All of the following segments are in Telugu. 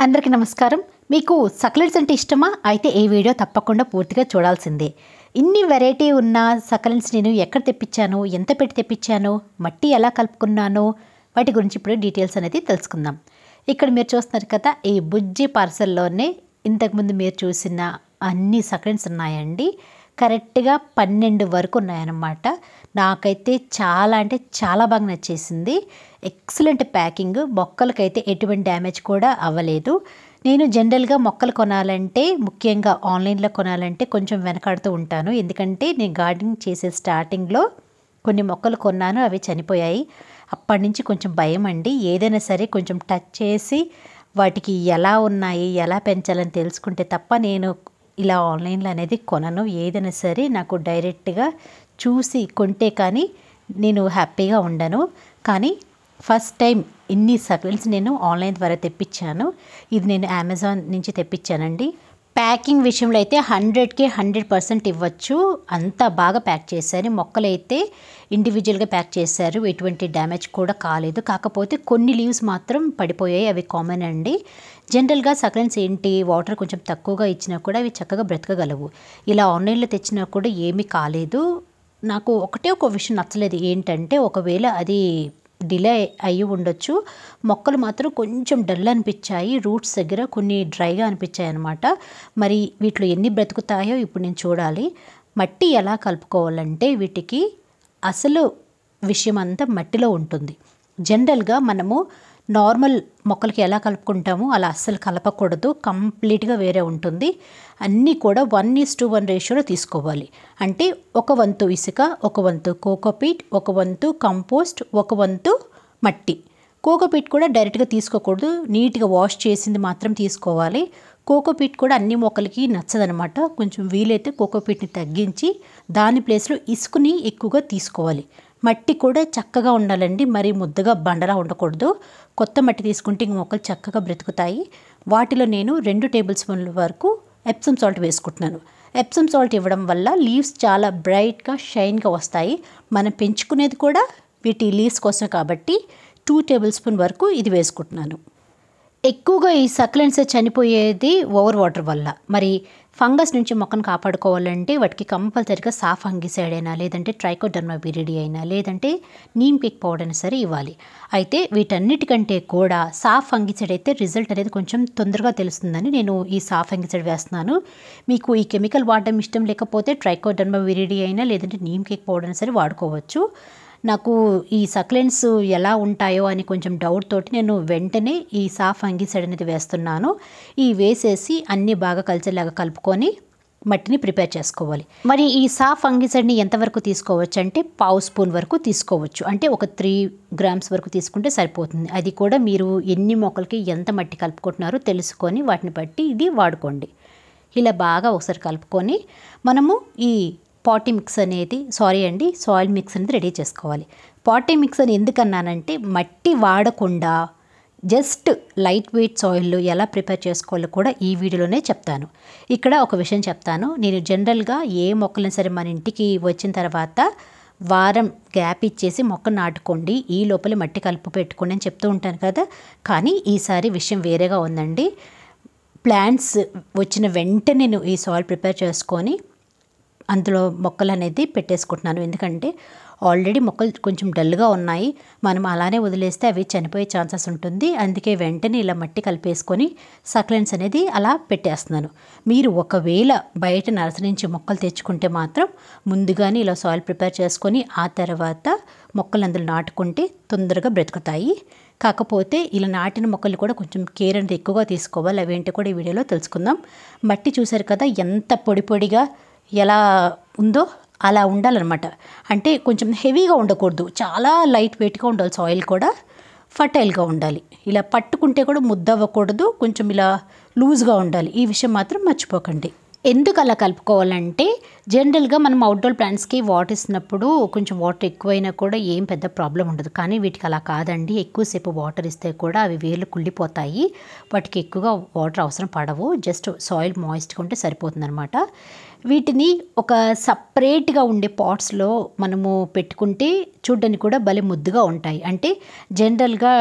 అందరికీ నమస్కారం. మీకు సక్లెంట్స్ అంటే ఇష్టమా? అయితే ఈ వీడియో తప్పకుండా పూర్తిగా చూడాల్సిందే. ఇన్ని వెరైటీ ఉన్న సక్లెంట్స్ నేను ఎక్కడ తెప్పించాను, ఎంత పెట్టి తెప్పించాను, మట్టి ఎలా కలుపుకున్నాను, వాటి గురించి ఇప్పుడు డీటెయిల్స్ అనేది తెలుసుకుందాం. ఇక్కడ మీరు చూస్తున్నారు కదా, ఈ బుజ్జి పార్సల్లోనే ఇంతకుముందు మీరు చూసిన అన్ని సక్లెంట్స్ ఉన్నాయండి. కరెక్ట్గా 12 వరకు ఉన్నాయన్నమాట. నాకైతే చాలా అంటే చాలా బాగా నచ్చేసింది. Excellent packing. మొక్కలకైతే ఎటువంటి డ్యామేజ్ కూడా అవ్వలేదు. నేను జనరల్గా మొక్కలు కొనాలంటే, ముఖ్యంగా ఆన్లైన్లో కొనాలంటే కొంచెం వెనకాడుతూ ఉంటాను. ఎందుకంటే నేను గార్డెనింగ్ చేసే స్టార్టింగ్లో కొన్ని మొక్కలు కొన్నాను, అవి చనిపోయాయి. అప్పటి నుంచి కొంచెం భయం అండి. ఏదైనా సరే కొంచెం టచ్ చేసి వాటికి ఎలా ఉన్నాయి, ఎలా పెంచాలని తెలుసుకుంటే తప్ప నేను ఇలా ఆన్లైన్లో అనేది కొనను. ఏదైనా సరే నాకు డైరెక్ట్గా చూసి కొంటే కానీ నేను హ్యాపీగా ఉండను. కానీ ఫస్ట్ టైం ఇన్ని సక్లెంట్స్ నేను ఆన్లైన్ ద్వారా తెప్పించాను. ఇది నేను అమెజాన్ నుంచి తెప్పించానండి. ప్యాకింగ్ విషయంలో అయితే 100కి 100% ఇవ్వచ్చు. అంత బాగా ప్యాక్ చేశారు. మొక్కలు అయితే ఇండివిజువల్గా ప్యాక్ చేశారు. ఎటువంటి డ్యామేజ్ కూడా కాలేదు. కాకపోతే కొన్ని లీవ్స్ మాత్రం పడిపోయాయి. అవి కామన్ అండి. జనరల్గా సక్లెంట్స్ ఏంటి, వాటర్ కొంచెం తక్కువగా ఇచ్చినా కూడా అవి చక్కగా బ్రతకగలవు. ఇలా ఆన్లైన్లో తెచ్చినా కూడా ఏమీ కాలేదు. నాకు ఒక విషయం నచ్చలేదు. ఏంటంటే, ఒకవేళ అది డిలే అయ్యి ఉండొచ్చు. మొక్కలు మాత్రం కొంచెం డల్ అనిపించాయి. రూట్స్ దగ్గర కొన్ని డ్రైగా అనిపించాయి అన్నమాట. మరి వీటిలో ఎన్ని బ్రతుకుతాయో ఇప్పుడు నేను చూడాలి. మట్టి ఎలా కలుపుకోవాలంటే, వీటికి అసలు విషయం అంతా మట్టిలో ఉంటుంది. జనరల్గా మనము నార్మల్ మొక్కలకి ఎలా కలుపుకుంటామో అలా అస్సలు కలపకూడదు. కంప్లీట్గా వేరే ఉంటుంది. అన్నీ కూడా 1:1 రేషియోలో తీసుకోవాలి. అంటే ఒక వంతు ఇసుక, ఒక వంతు కోకోపీట్, ఒక వంతు కంపోస్ట్, ఒక వంతు మట్టి. కోకోపీట్ కూడా డైరెక్ట్గా తీసుకోకూడదు. నీట్గా వాష్ చేసింది మాత్రం తీసుకోవాలి. కోకోపీట్ కూడా అన్ని మొక్కలకి నచ్చదనమాట. కొంచెం వీలైతే కోకోపీట్ని తగ్గించి దాని ప్లేస్లో ఇసుకని ఎక్కువగా తీసుకోవాలి. మట్టి కూడా చక్కగా ఉండాలండి. మరి ముద్దగా బండలా ఉండకూడదు. కొత్త మట్టి తీసుకుంటే ఇంక మొక్కలు చక్కగా బ్రతుకుతాయి. వాటిలో నేను 2 టేబుల్ స్పూన్ల వరకు ఎప్సమ్ సాల్ట్ వేసుకుంటున్నాను. ఎప్సమ్ సాల్ట్ ఇవ్వడం వల్ల లీవ్స్ చాలా బ్రైట్గా షైన్గా వస్తాయి. మనం పెంచుకునేది కూడా వీటి లీవ్స్ కోసం కాబట్టి 2 టేబుల్ స్పూన్ వరకు ఇది వేసుకుంటున్నాను. ఎక్కువగా ఈ సక్లెంట్స్ చనిపోయేది ఓవర్ వాటర్ వల్ల. మరి ఫంగస్ నుంచి మొక్కను కాపాడుకోవాలంటే వాటికి కంపల్సరీగా సాఫ్ ఫంగిసైడ్ అయినా, లేదంటే ట్రైకోడర్మా విరిడి అయినా, లేదంటే నీమ్ పిక్ పౌడర్ అయినా సరే ఇవ్వాలి. అయితే వీటన్నిటికంటే కూడా సాఫ్ ఫంగిసైడ్ అయితే రిజల్ట్ అనేది కొంచెం తొందరగా తెలుస్తుందని నేను ఈ సాఫ్ ఫంగిసైడ్ వేస్తున్నాను. మీకు ఈ కెమికల్ వాడడం ఇష్టం లేకపోతే ట్రైకోడర్మా విరిడి అయినా, లేదంటే నీమ్ పిక్ పౌడర్ అయినా సరే వాడుకోవచ్చు. నాకు ఈ సక్లెంట్స్ ఎలా ఉంటాయో అని కొంచెం డౌట్ తోటి నేను వెంటనే ఈ సాఫ్ ఫంగిసైడ్ అనేది వేస్తున్నాను. ఈ వేసేసి అన్నీ బాగా కలిసేలాగా కలుపుకొని మట్టిని ప్రిపేర్ చేసుకోవాలి. మరి ఈ సాఫ్ ఫంగిసైడ్ని ఎంతవరకు తీసుకోవచ్చు అంటే 1/2 స్పూన్ వరకు తీసుకోవచ్చు. అంటే ఒక 3 గ్రామ్స్ వరకు తీసుకుంటే సరిపోతుంది. అది కూడా మీరు ఎన్ని మొక్కలకి ఎంత మట్టి కలుపుకుంటున్నారో తెలుసుకొని వాటిని బట్టి ఇది వాడుకోండి. ఇలా బాగా ఒకసారి కలుపుకొని మనము ఈ పాటీ మిక్స్ అనేది సాయిల్ మిక్స్ అనేది రెడీ చేసుకోవాలి. పాటీ మిక్స్ అని ఎందుకన్నానంటే, మట్టి వాడకుండా జస్ట్ లైట్ వెయిట్ సాయిల్లో ఎలా ప్రిపేర్ చేసుకోవాలో కూడా ఈ వీడియోలోనే చెప్తాను. ఇక్కడ ఒక విషయం చెప్తాను. నేను జనరల్గా ఏ మొక్కలైనా సరే మన ఇంటికి వచ్చిన తర్వాత వారం గ్యాప్ ఇచ్చేసి మొక్క నాటుకోండి, ఈ లోపల మట్టి కలుపు పెట్టుకోండి అని చెప్తూ ఉంటాను కదా. కానీ ఈసారి విషయం వేరేగా ఉందండి. ప్లాంట్స్ వచ్చిన వెంటనే నేను ఈ సాయిల్ ప్రిపేర్ చేసుకొని అందులో మొక్కలు అనేది పెట్టేసుకుంటున్నాను. ఎందుకంటే ఆల్రెడీ మొక్కలు కొంచెం డల్గా ఉన్నాయి. మనం అలానే వదిలేస్తే అవి చనిపోయే ఛాన్సెస్ ఉంటుంది. అందుకే వెంటనే ఇలా మట్టి కలిపేసుకొని సక్లెంట్స్ అనేది అలా పెట్టేస్తున్నాను. మీరు ఒకవేళ బయట నర్సరీ నుంచి మొక్కలు తెచ్చుకుంటే మాత్రం ముందుగానే ఇలా సాయిల్ ప్రిపేర్ చేసుకొని ఆ తర్వాత మొక్కలు అందులో నాటుకుంటే తొందరగా బ్రతుకుతాయి. కాకపోతే ఇలా నాటిన మొక్కలు కూడా కొంచెం కేర్ అనేది ఎక్కువగా తీసుకోవాలి. అవేంటి కూడా ఈ వీడియోలో తెలుసుకుందాం. మట్టి చూసారు కదా ఎంత పొడి పొడిగా ఎలా ఉందో అలా ఉండాలన్నమాట. అంటే కొంచెం హెవీగా ఉండకూడదు, చాలా లైట్ వెయిట్గా ఉండాలి. సాయిల్ కూడా ఫర్టైల్గా ఉండాలి. ఇలా పట్టుకుంటే కూడా ముద్ద అవ్వకూడదు, కొంచెం ఇలా లూజ్గా ఉండాలి. ఈ విషయం మాత్రం మర్చిపోకండి. ఎందుకు అలా కలుపుకోవాలంటే, జనరల్గా మనం అవుట్డోర్ ప్లాంట్స్కి వాటర్ ఇస్తున్నప్పుడు కొంచెం వాటర్ ఎక్కువైనా కూడా ఏం పెద్ద ప్రాబ్లం ఉండదు. కానీ వీటికి అలా కాదండి. ఎక్కువసేపు వాటర్ ఇస్తే కూడా అవి వేర్లు కుళ్ళిపోతాయి. వాటికి ఎక్కువగా వాటర్ అవసరం పడవు. జస్ట్ సాయిల్ మాయిస్ట్గా ఉంటే సరిపోతుందన్నమాట. వీటిని ఒక సపరేట్గా ఉండే పాట్స్లో మనము పెట్టుకుంటే చూడ్డానికి కూడా భలే ముద్దుగా ఉంటాయి. అంటే జనరల్గా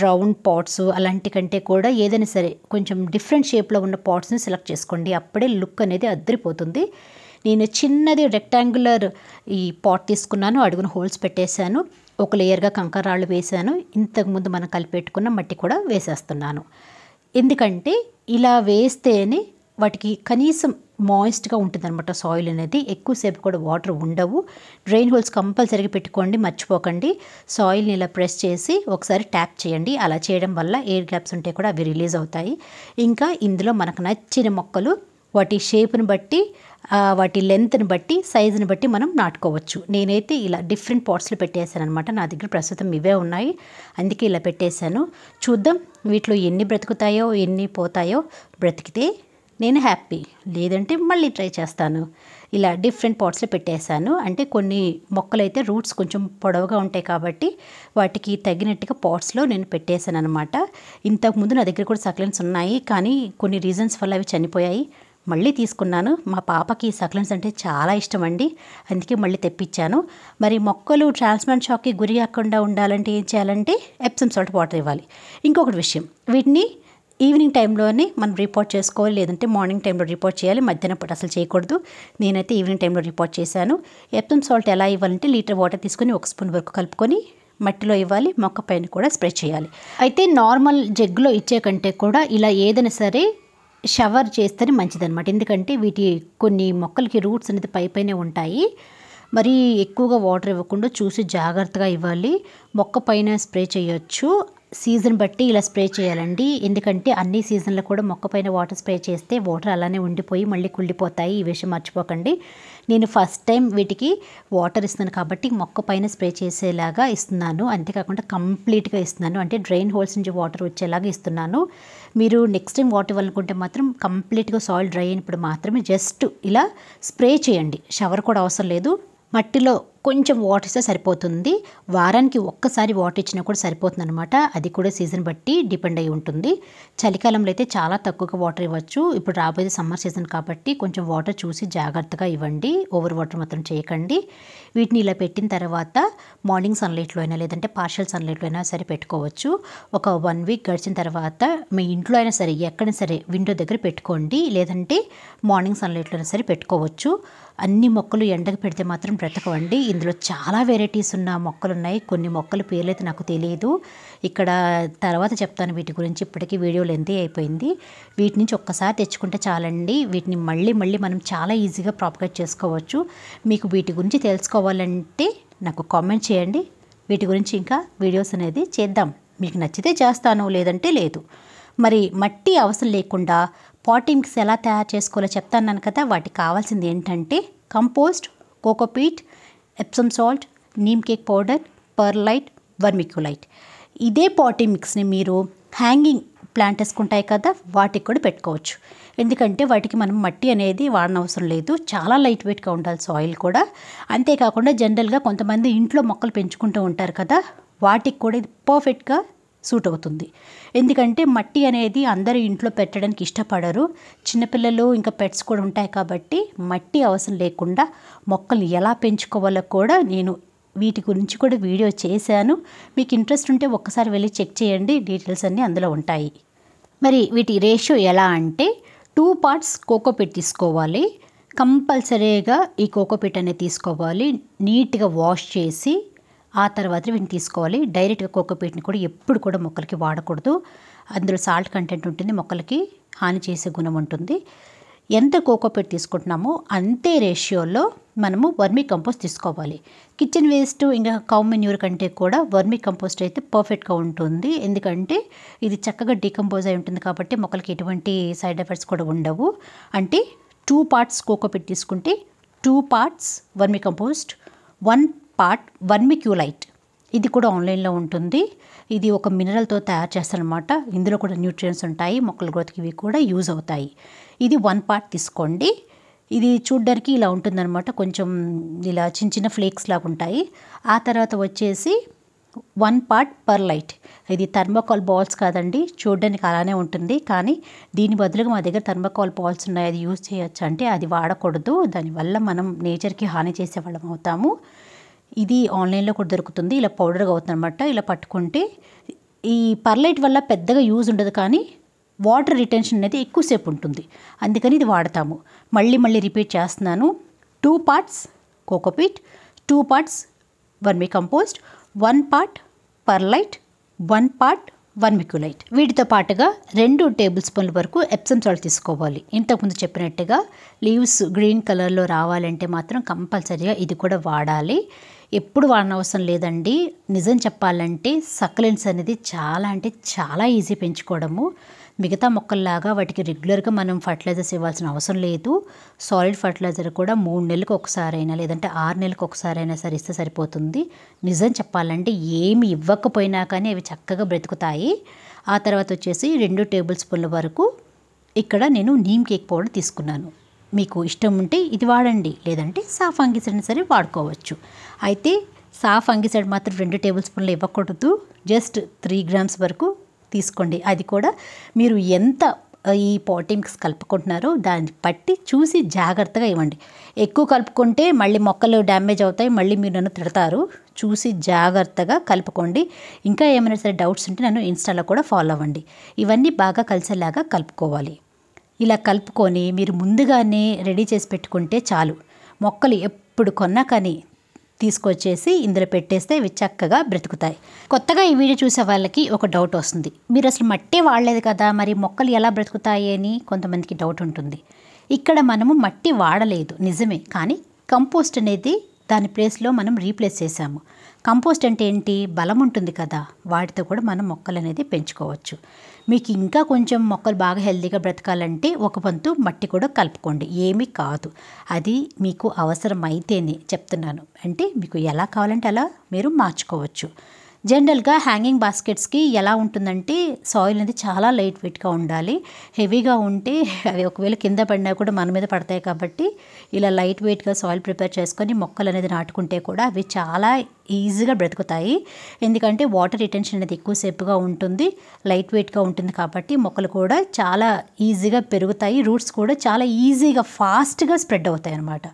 రౌండ్ పాట్స్ అలాంటి కంటే కూడా ఏదైనా సరే కొంచెం డిఫరెంట్ షేప్లో ఉన్న పాట్స్ని సెలెక్ట్ చేసుకోండి. అప్పుడే లుక్ అనేది అద్దరిపోతుంది. నేను చిన్నది రెక్టాంగులర్ ఈ పాట్ తీసుకున్నాను. అడుగున హోల్స్ పెట్టేశాను. ఒక లేయర్గా కంకర రాళ్ళు వేసాను. ఇంతకుముందు మనం కలిపెట్టుకున్న మట్టి కూడా వేసేస్తున్నాను. ఎందుకంటే ఇలా వేస్తేనే వాటికి కనీసం మాయిస్ట్గా ఉంటుందన్నమాట. సాయిల్ అనేది ఎక్కువసేపు కూడా వాటర్ ఉండవు. డ్రైన్ హోల్స్ కంపల్సరీగా పెట్టుకోండి, మర్చిపోకండి. సాయిల్ని ఇలా ప్రెస్ చేసి ఒకసారి ట్యాప్ చేయండి. అలా చేయడం వల్ల ఎయిర్ గ్యాప్స్ ఉంటే కూడా అవి రిలీజ్ అవుతాయి. ఇంకా ఇందులో మనకు నచ్చిన మొక్కలు వాటి షేప్ని బట్టి, వాటి లెంత్ని బట్టి, సైజుని బట్టి మనం నాటుకోవచ్చు. నేనైతే ఇలా డిఫరెంట్ పాట్స్లో పెట్టేశాను అనమాట. నా దగ్గర ప్రస్తుతం ఇవే ఉన్నాయి, అందుకే ఇలా పెట్టేశాను. చూద్దాం వీటిలో ఎన్ని బ్రతుకుతాయో ఎన్ని పోతాయో. బ్రతికితే నేను హ్యాపీ, లేదంటే మళ్ళీ ట్రై చేస్తాను. ఇలా డిఫరెంట్ పాట్స్లో పెట్టేశాను. అంటే కొన్ని మొక్కలైతే రూట్స్ కొంచెం పొడవుగా ఉంటాయి కాబట్టి వాటికి తగినట్టుగా పాట్స్లో నేను పెట్టేశాను అనమాట. ఇంతకుముందు నా దగ్గర కూడా సక్లెంట్స్ ఉన్నాయి, కానీ కొన్ని రీజన్స్ వల్ల అవి చనిపోయాయి. మళ్ళీ తీసుకున్నాను. మా పాపకి సక్లెంట్స్ అంటే చాలా ఇష్టం అండి, అందుకే మళ్ళీ తెప్పించాను. మరి మొక్కలు ట్రాన్స్ప్లాంట్ షాక్కి గురి కాకుండా ఉండాలంటే ఏం చేయాలంటే ఎప్సమ్ సాల్ట్ వాటర్ ఇవ్వాలి. ఇంకొకటి విషయం, వీటిని ఈవినింగ్ టైంలోనే మనం రిపోర్ట్ చేసుకోవాలి, లేదంటే మార్నింగ్ టైంలో రిపోర్ట్ చేయాలి. మధ్యాహ్నం పూట అసలు చేయకూడదు. నేనైతే ఈవినింగ్ టైంలో రిపోర్ట్ చేశాను. ఎప్సమ్ సాల్ట్ ఎలా ఇవ్వాలంటే లీటర్ వాటర్ తీసుకొని 1 స్పూన్ వరకు కలుపుకొని మట్టిలో ఇవ్వాలి. మొక్క పైన కూడా స్ప్రే చేయాలి. అయితే నార్మల్ జగ్గులో ఇచ్చే కంటే కూడా ఇలా ఏదైనా సరే షవర్ చేస్తేనే మంచిదన్నమాట. ఎందుకంటే వీటి కొన్ని మొక్కలకి రూట్స్ అనేది పైనే ఉంటాయి. మరి ఎక్కువగా వాటర్ ఇవ్వకుండా చూసి జాగ్రత్తగా ఇవ్వాలి. మొక్క పైన స్ప్రే చేయొచ్చు. సీజన్ బట్టి ఇలా స్ప్రే చేయాలండి. ఎందుకంటే అన్ని సీజన్లో కూడా మొక్క పైన వాటర్ స్ప్రే చేస్తే వాటర్ అలానే ఉండిపోయి మళ్ళీ కుళ్ళిపోతాయి. ఈ విషయం మర్చిపోకండి. నేను ఫస్ట్ టైం వీటికి వాటర్ ఇస్తున్నాను కాబట్టి మొక్క పైన స్ప్రే చేసేలాగా ఇస్తున్నాను. అంతేకాకుండా కంప్లీట్గా ఇస్తున్నాను, అంటే డ్రైన్ హోల్స్ నుంచి వాటర్ వచ్చేలాగా ఇస్తున్నాను. మీరు నెక్స్ట్ టైం వాటర్ ఇవ్వాలనుకుంటే మాత్రం కంప్లీట్గా సాయిల్ డ్రై అయినప్పుడు మాత్రమే జస్ట్ ఇలా స్ప్రే చేయండి. షవర్ కూడా అవసరం లేదు. మట్టిలో కొంచెం వాటర్ ఇస్తే సరిపోతుంది. వారానికి ఒక్కసారి వాటర్ ఇచ్చినా కూడా సరిపోతుంది అనమాట. అది కూడా సీజన్ బట్టి డిపెండ్ అయి ఉంటుంది. చలికాలంలో అయితే చాలా తక్కువగా వాటర్ ఇవ్వచ్చు. ఇప్పుడు రాబోయే సమ్మర్ సీజన్ కాబట్టి కొంచెం వాటర్ చూసి జాగ్రత్తగా ఇవ్వండి. ఓవర్ వాటర్ మాత్రం చేయకండి. వీటిని ఇలా పెట్టిన తర్వాత మార్నింగ్ సన్లైట్లో అయినా లేదంటే పార్షియల్ సన్లైట్లో అయినా సరే పెట్టుకోవచ్చు. ఒక 1 వీక్ గడిచిన తర్వాత మీ ఇంట్లో అయినా సరే ఎక్కడైనా సరే విండో దగ్గర పెట్టుకోండి, లేదంటే మార్నింగ్ సన్లైట్లో అయినా సరే పెట్టుకోవచ్చు. అన్ని మొక్కలు ఎండకు పెడితే మాత్రం బ్రతకవండి. ఇందులో చాలా వెరైటీస్ ఉన్న మొక్కలు ఉన్నాయి. కొన్ని మొక్కల పేర్లు అయితే నాకు తెలియదు. ఇక్కడ తర్వాత చెప్తాను వీటి గురించి. ఇప్పటికీ వీడియో లెంతీ అయిపోయింది. వీటి నుంచి ఒక్కసారి తెచ్చుకుంటే చాలండి. వీటిని మళ్ళీ మనం చాలా ఈజీగా ప్రాపగేట్ చేసుకోవచ్చు. మీకు వీటి గురించి తెలుసుకోవాలంటే నాకు కామెంట్ చేయండి. వీటి గురించి ఇంకా వీడియోస్ అనేది చేద్దాం. మీకు నచ్చితే చేస్తాను, లేదంటే లేదు. మరి మట్టి అవసరం లేకుండా పాటింగ్ మిక్స్ ఎలా తయారు చేసుకోవాలో చెప్తాను కదా. వాటికి కావాల్సింది ఏంటంటే compost, cocopeat, Epsom salt, neem cake powder, pearlite, vermiculite. ఇదే పాటింగ్ మిక్స్ని మీరు హ్యాంగింగ్ ప్లాంటర్స్ ఉంటాయి కదా, వాటికి కూడా పెట్టుకోవచ్చు. ఎందుకంటే వాటికి మనం మట్టి అనేది వాడనవసరం లేదు. చాలా లైట్ వెయిట్గా ఉండాలి సాయిల్ కూడా. అంతేకాకుండా జనరల్గా కొంతమంది ఇంట్లో మొక్కలు పెంచుకుంటూ ఉంటారు కదా, వాటికి కూడా ఇది పర్ఫెక్ట్గా సూట్ అవుతుంది. ఎందుకంటే మట్టి అనేది అందరూ ఇంట్లో పెట్టడానికి ఇష్టపడరు. చిన్నపిల్లలు ఇంకా పెట్స్ కూడా ఉంటాయి కాబట్టి మట్టి అవసరం లేకుండా మొక్కలు ఎలా పెంచుకోవాలో కూడా నేను వీటి గురించి కూడా వీడియో చేశాను. మీకు ఇంట్రెస్ట్ ఉంటే ఒక్కసారి వెళ్ళి చెక్ చేయండి. డీటెయిల్స్ అన్నీ అందులో ఉంటాయి. మరి వీటి రేషియో ఎలా అంటే 2 parts కోకోపీట్ తీసుకోవాలి. కంపల్సరీగా ఈ కోకోపీట్ అనేది తీసుకోవాలి. నీట్గా వాష్ చేసి ఆ తర్వాత వీటిని తీసుకోవాలి. డైరెక్ట్గా కోకోపీట్ని కూడా ఎప్పుడు కూడా మొక్కలకి వాడకూడదు. అందులో సాల్ట్ కంటెంట్ ఉంటుంది, మొక్కలకి హాని చేసే గుణం ఉంటుంది. ఎంత కోకోపీట్ తీసుకుంటున్నామో అంతే రేషియోలో మనము వర్మీ కంపోస్ట్ తీసుకోవాలి. కిచెన్ వేస్ట్ ఇంకా కౌ మెన్యూర్ కంటే కూడా వర్మీ కంపోస్ట్ అయితే పర్ఫెక్ట్గా ఉంటుంది. ఎందుకంటే ఇది చక్కగా డీకంపోజ్ అయి ఉంటుంది కాబట్టి మొక్కలకి ఎటువంటి సైడ్ ఎఫెక్ట్స్ కూడా ఉండవు. అంటే 2 parts కోకోపీట్ తీసుకుంటే 2 parts vermi compost, 1 part vermiculite. ఇది కూడా ఆన్లైన్లో ఉంటుంది. ఇది ఒక మినరల్తో తయారు చేస్తారనమాట. ఇందులో కూడా న్యూట్రియంట్స్ ఉంటాయి, మొక్కల గ్రోత్కి ఇవి కూడా యూజ్ అవుతాయి. ఇది 1 part తీసుకోండి. ఇది చూడ్డానికి ఇలా ఉంటుందన్నమాట, కొంచెం ఇలా చిన్న చిన్న ఫ్లేక్స్ లాగా ఉంటాయి. ఆ తర్వాత వచ్చేసి 1 part పర్లైట్. ఇది థర్మోకాల్ బాల్స్ కాదండి, చూడడానికి అలానే ఉంటుంది, కానీ దీని బదులుగా మా దగ్గర థర్మోకాల్ బాల్స్ ఉన్నాయి, అది యూజ్ చేయొచ్చు అంటే అది వాడకూడదు, దానివల్ల మనం నేచర్కి హాని చేసేవాళ్ళం అవుతాము. ఇది ఆన్లైన్లో కూడా దొరుకుతుంది, ఇలా పౌడర్గా అవుతుందన్నమాట. ఇలా పట్టుకుంటే ఈ పర్లైట్ వల్ల పెద్దగా యూజ్ ఉండదు, కానీ వాటర్ రిటెన్షన్ అనేది ఎక్కువసేపు ఉంటుంది, అందుకని ఇది వాడతాము. మళ్ళీ రిపీట్ చేస్తున్నాను. 2 parts cocopeat, 2 parts vermi compost, 1 part pearlite, 1 part vermiculite. వీటితో పాటుగా 2 టేబుల్ స్పూన్ల వరకు ఎప్సమ్ సాల్ట్ తీసుకోవాలి. ఇంతకుముందు చెప్పినట్టుగా లీవ్స్ గ్రీన్ కలర్లో రావాలంటే మాత్రం కంపల్సరీగా ఇది కూడా వాడాలి. ఎప్పుడు వాడనవసరం లేదండి. నిజం చెప్పాలంటే సక్యులెంట్స్ అనేది చాలా అంటే చాలా ఈజీ పెంచుకోవడము. మిగతా మొక్కల్లాగా వాటికి రెగ్యులర్గా మనం ఫర్టిలైజర్స్ ఇవ్వాల్సిన అవసరం లేదు. సాలిడ్ ఫర్టిలైజర్ కూడా 3 నెలలకు ఒకసారైనా లేదంటే 6 నెలలకు ఒకసారైనా సరే ఇస్తే సరిపోతుంది. నిజం చెప్పాలంటే ఏమి ఇవ్వకపోయినా కానీ అవి చక్కగా బ్రతుకుతాయి. ఆ తర్వాత వచ్చేసి 2 టేబుల్ స్పూన్ల వరకు ఇక్కడ నేను నీమ్ కేక్ పౌడర్ తీసుకున్నాను. మీకు ఇష్టం ఉంటే ఇది వాడండి, లేదంటే సాఫ్ ఫంగిసైడ్ సరే వాడుకోవచ్చు. అయితే సాఫ్ ఫంగిసైడ్ మాత్రం 2 టేబుల్ స్పూన్లు ఇవ్వకూడదు, జస్ట్ 3 grams వరకు తీసుకోండి. అది కూడా మీరు ఎంత ఈ పాటింగ్ మిక్స్ కలుపుకుంటున్నారో దాన్ని బట్టి చూసి జాగ్రత్తగా ఇవ్వండి. ఎక్కువ కలుపుకుంటే మళ్ళీ మొక్కలు డ్యామేజ్ అవుతాయి, మళ్ళీ మీరు నన్ను తిడతారు. చూసి జాగ్రత్తగా కలుపుకోండి. ఇంకా ఏమైనా సరే డౌట్స్ ఉంటే నన్ను ఇన్స్టాలో కూడా ఫాలో అవ్వండి. ఇవన్నీ బాగా కలిసేలాగా కలుపుకోవాలి. ఇలా కలుపుకొని మీరు ముందుగానే రెడీ చేసి పెట్టుకుంటే చాలు. మొక్కలు ఎప్పుడు కొన్నా కానీ తీసుకొచ్చేసి ఇందులో పెట్టేస్తే ఇవి చక్కగా బ్రతుకుతాయి. కొత్తగా ఈ వీడియో చూసే వాళ్ళకి ఒక డౌట్ వస్తుంది, మీరు అసలు మట్టే వాడలేదు కదా, మరి మొక్కలు ఎలా బ్రతుకుతాయి అని కొంతమందికి డౌట్ ఉంటుంది. ఇక్కడ మనము మట్టి వాడలేదు నిజమే, కానీ కంపోస్ట్ అనేది దాని ప్లేస్లో మనం రీప్లేస్ చేసాము. కంపోస్ట్ అంటే ఏంటి, బలం ఉంటుంది కదా, వాటితో కూడా మనం మొక్కలు అనేది పెంచుకోవచ్చు. మీకు ఇంకా కొంచెం మొక్కలు బాగా హెల్తీగా బ్రతకాలంటే ఒక వంతు మట్టి కూడా కలుపుకోండి, ఏమీ కాదు. అది మీకు అవసరమైతేనే చెప్తున్నాను, అంటే మీకు ఎలా కావాలంటే అలా మీరు మార్చుకోవచ్చు. జనరల్గా హ్యాంగింగ్ బాస్కెట్స్కి ఎలా ఉంటుందంటే సాయిల్ అనేది చాలా లైట్ వెయిట్గా ఉండాలి. హెవీగా ఉంటే అవి ఒకవేళ కింద పడినా కూడా మన మీద పడతాయి. కాబట్టి ఇలా లైట్ వెయిట్గా సాయిల్ ప్రిపేర్ చేసుకొని మొక్కలు అనేది నాటుకుంటే కూడా అవి చాలా ఈజీగా బ్రతుకుతాయి. ఎందుకంటే వాటర్ రిటెన్షన్ అనేది ఎక్కువసేపుగా ఉంటుంది, లైట్ వెయిట్గా ఉంటుంది, కాబట్టి మొక్కలు కూడా చాలా ఈజీగా పెరుగుతాయి. రూట్స్ కూడా చాలా ఈజీగా ఫాస్ట్గా స్ప్రెడ్ అవుతాయి అన్నమాట.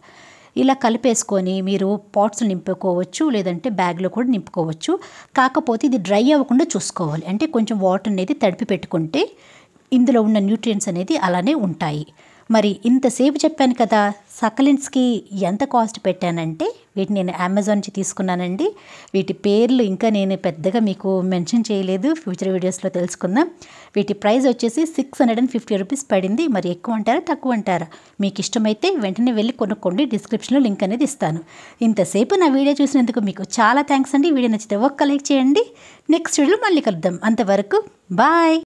ఇలా కలిపేసుకొని మీరు పాట్స్ నింపుకోవచ్చు, లేదంటే బ్యాగ్లో కూడా నింపుకోవచ్చు. కాకపోతే ఇది డ్రై అవ్వకుండా చూసుకోవాలి, అంటే కొంచెం వాటర్ అనేది తడిపి పెట్టుకుంటే ఇందులో ఉన్న న్యూట్రియంట్స్ అనేది అలానే ఉంటాయి. మరి ఇంతసేపు చెప్పాను కదా, సకలెంట్స్కి ఎంత కాస్ట్ పెట్టానంటే వీటిని నేను అమెజాన్ నుంచి తీసుకున్నానండి. వీటి పేర్లు ఇంకా నేను పెద్దగా మీకు మెన్షన్ చేయలేదు, ఫ్యూచర్ వీడియోస్లో తెలుసుకుందాం. వీటి ప్రైస్ వచ్చేసి 650 రూపీస్ పడింది. మరి ఎక్కువ అంటారా తక్కువ అంటారా, మీకు ఇష్టమైతే వెంటనే వెళ్ళి కొనుక్కోండి, డిస్క్రిప్షన్లో లింక్ అనేది ఇస్తాను. ఇంతసేపు నా వీడియో చూసినందుకు మీకు చాలా థ్యాంక్స్ అండి. వీడియో నచ్చితే ఒక్క లైక్ చేయండి. నెక్స్ట్ వీడియోలో మళ్ళీ కలుద్దాం. అంతవరకు బాయ్.